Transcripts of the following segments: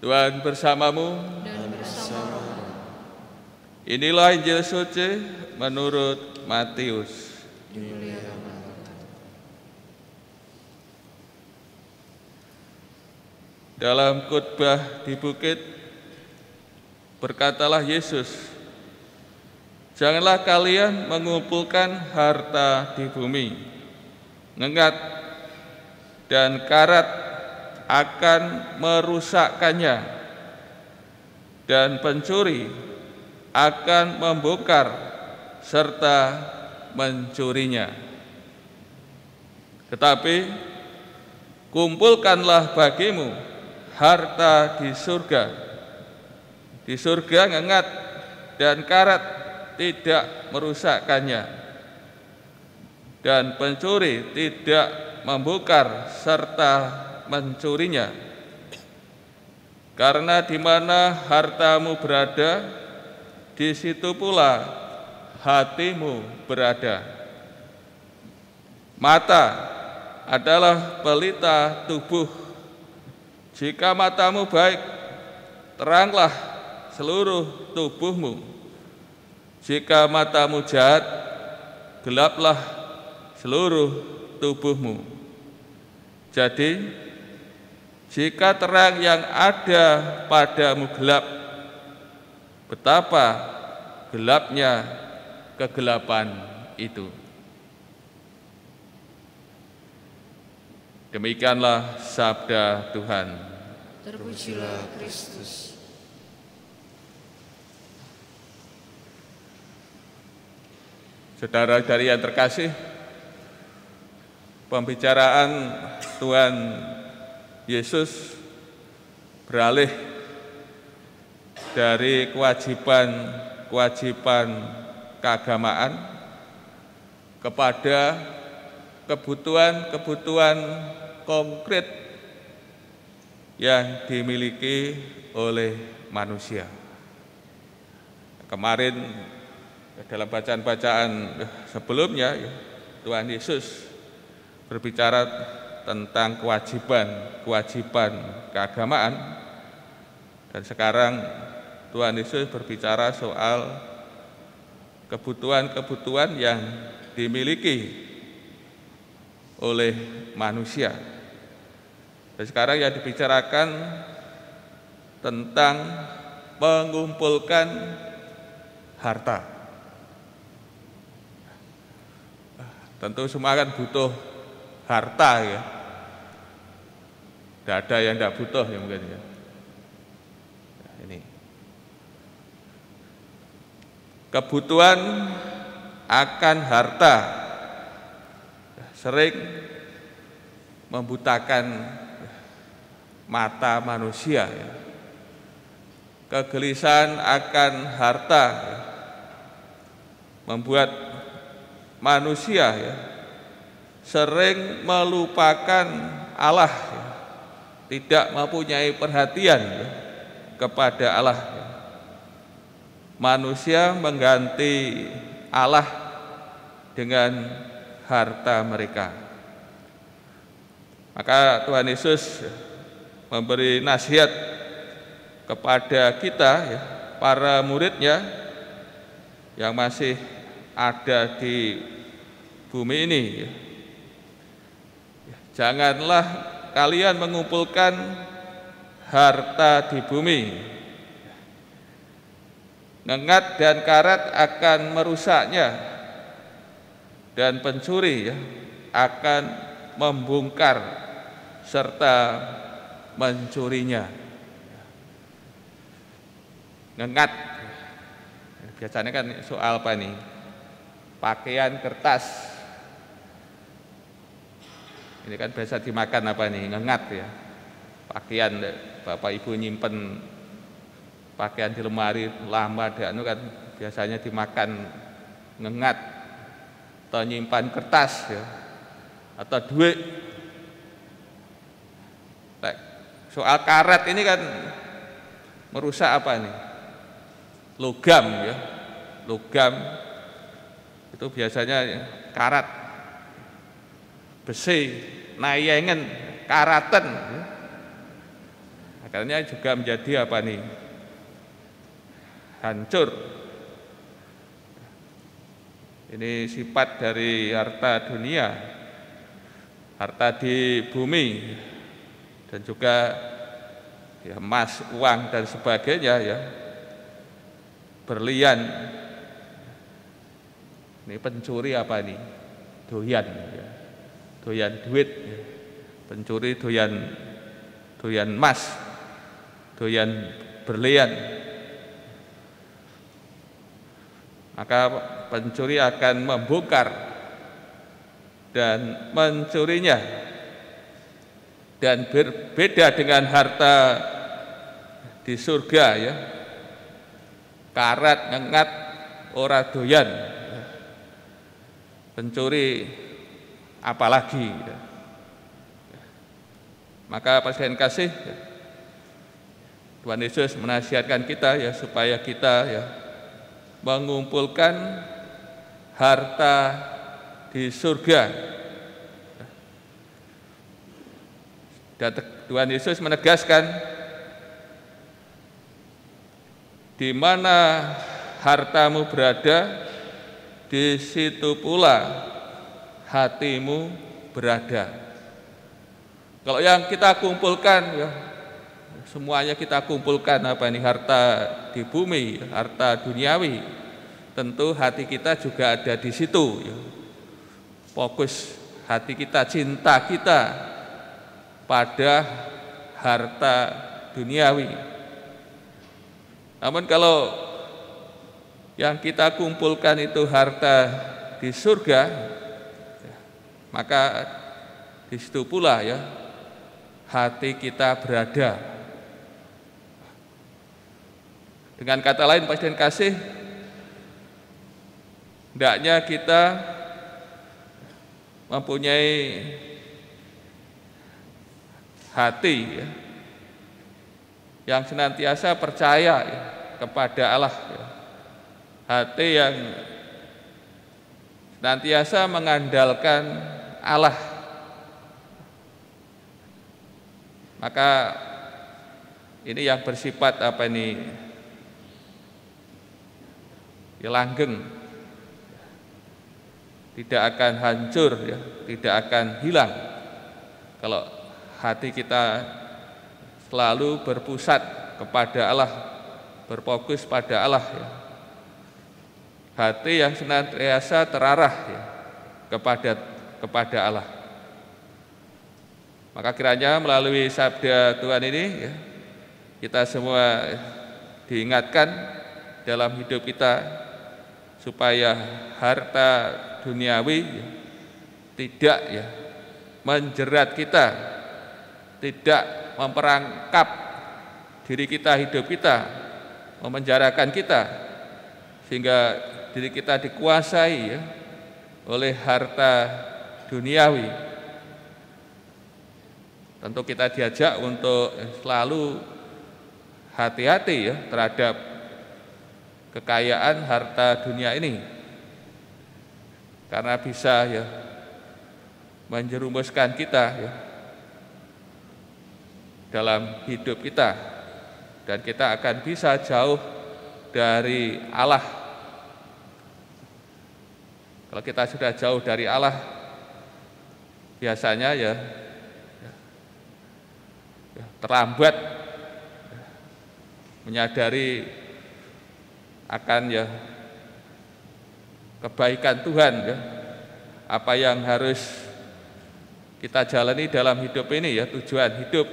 Tuhan bersamamu. Dan bersamamu. Inilah Injil suci menurut Matius. Dalam khotbah di bukit, berkatalah Yesus, "Janganlah kalian mengumpulkan harta di bumi. Ngengat dan karat akan merusakkannya, dan pencuri akan membongkar serta mencurinya. Tetapi kumpulkanlah bagimu harta di surga. Di surga ngengat dan karat tidak merusakkannya, dan pencuri tidak membongkar serta mencurinya. Karena di mana hartamu berada, di situ pula hatimu berada. Mata adalah pelita tubuh. Jika matamu baik, teranglah seluruh tubuhmu. Jika matamu jahat, gelaplah seluruh tubuhmu. Jadi, jika terang yang ada padamu gelap, betapa gelapnya kegelapan itu." Demikianlah sabda Tuhan. Terpujilah Kristus. Saudara-saudari yang terkasih, pembicaraan Tuhan Yesus beralih dari kewajiban keagamaan kepada kebutuhan konkret yang dimiliki oleh manusia. Kemarin dalam bacaan-bacaan sebelumnya, Tuhan Yesus berbicara tentang kewajiban keagamaan, dan sekarang Tuhan Yesus berbicara soal kebutuhan yang dimiliki oleh manusia. Dan sekarang yang dibicarakan tentang mengumpulkan harta. Tentu semua kan butuh harta ya. Tidak ada yang tidak butuh ya mungkin ya. Ini kebutuhan akan harta sering membutakan mata manusia ya. Kegelisahan akan harta ya, membuat manusia ya, sering melupakan Allah ya, tidak mempunyai perhatian ya, kepada Allah ya. Manusia mengganti Allah dengan harta mereka. Maka Tuhan Yesus memberi nasihat kepada kita ya, para muridnya yang masih ada di bumi ini ya. Janganlah kalian mengumpulkan harta di bumi. Ngengat dan karat akan merusaknya, dan pencuri ya, akan membongkar serta mencurinya. Ngengat, biasanya kan soal apa nih? Pakaian kertas. Ini kan biasa dimakan apa nih? Ngengat ya. Pakaian Bapak Ibu nyimpen pakaian di lemari lama dan kan biasanya dimakan ngengat, atau nyimpan kertas ya, atau duit. Soal karet ini kan merusak apa nih? Logam ya, logam itu biasanya karat, besi, nayengen, karaten. Akhirnya juga menjadi apa nih? Hancur. Ini sifat dari harta dunia, harta di bumi, dan juga ya, emas, uang dan sebagainya ya, berlian. Ini pencuri apa nih? Doyan, ya. Doyan duit, ya. Pencuri doyan emas, doyan berlian. Maka pencuri akan membongkar dan mencurinya. Dan berbeda dengan harta di surga ya, karat ngengat ora doyan, pencuri apalagi ya. Maka pasien kasih, Tuhan Yesus menasihatkan kita ya supaya kita ya mengumpulkan harta di surga. Dan Tuhan Yesus menegaskan, di mana hartamu berada, di situ pula hatimu berada. Kalau yang kita kumpulkan, ya, semuanya kita kumpulkan apa ini, harta di bumi, harta duniawi, tentu hati kita juga ada di situ. Ya. Fokus hati kita, cinta kita pada harta duniawi. Namun kalau yang kita kumpulkan itu harta di surga, maka di situ pula ya hati kita berada. Dengan kata lain, pasien kasih, hendaknya kita mempunyai hati ya, yang senantiasa percaya ya, kepada Allah ya. Hati yang senantiasa mengandalkan Allah. Maka ini yang bersifat apa ini, ya, langgeng, tidak akan hancur ya, tidak akan hilang kalau hati kita selalu berpusat kepada Allah, berfokus pada Allah ya. Hati yang senantiasa terarah ya, kepada Allah. Maka kiranya melalui sabda Tuhan ini ya, kita semua diingatkan dalam hidup kita supaya harta duniawi ya, tidak ya menjerat kita, tidak memperangkap diri kita, hidup kita, memenjarakan kita, sehingga diri kita dikuasai ya, oleh harta duniawi. Tentu kita diajak untuk selalu hati-hati ya terhadap kekayaan harta dunia ini, karena bisa ya menjerumuskan kita ya dalam hidup kita, dan kita akan bisa jauh dari Allah. Kalau kita sudah jauh dari Allah, biasanya ya terlambat menyadari akan ya kebaikan Tuhan ya, apa yang harus kita jalani dalam hidup ini ya, tujuan hidup.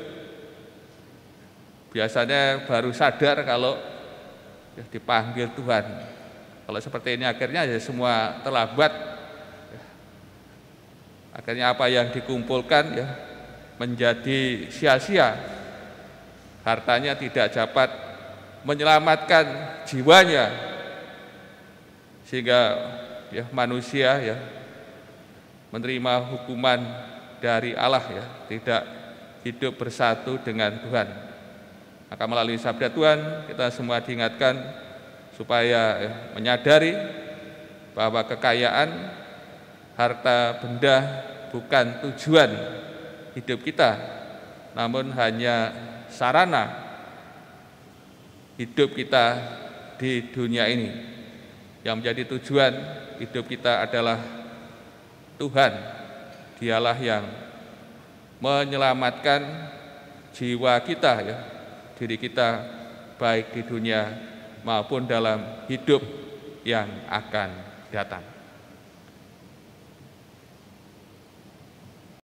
Biasanya baru sadar kalau ya dipanggil Tuhan. Kalau seperti ini akhirnya ya semua terlambat. Akhirnya apa yang dikumpulkan ya menjadi sia-sia. Hartanya tidak dapat menyelamatkan jiwanya, sehingga ya manusia ya menerima hukuman dari Allah ya, tidak hidup bersatu dengan Tuhan. Maka melalui sabda Tuhan kita semua diingatkan supaya menyadari bahwa kekayaan harta benda bukan tujuan hidup kita, namun hanya sarana hidup kita di dunia ini. Yang menjadi tujuan hidup kita adalah Tuhan. Dialah yang menyelamatkan jiwa kita, ya, diri kita, baik di dunia maupun dalam hidup yang akan datang.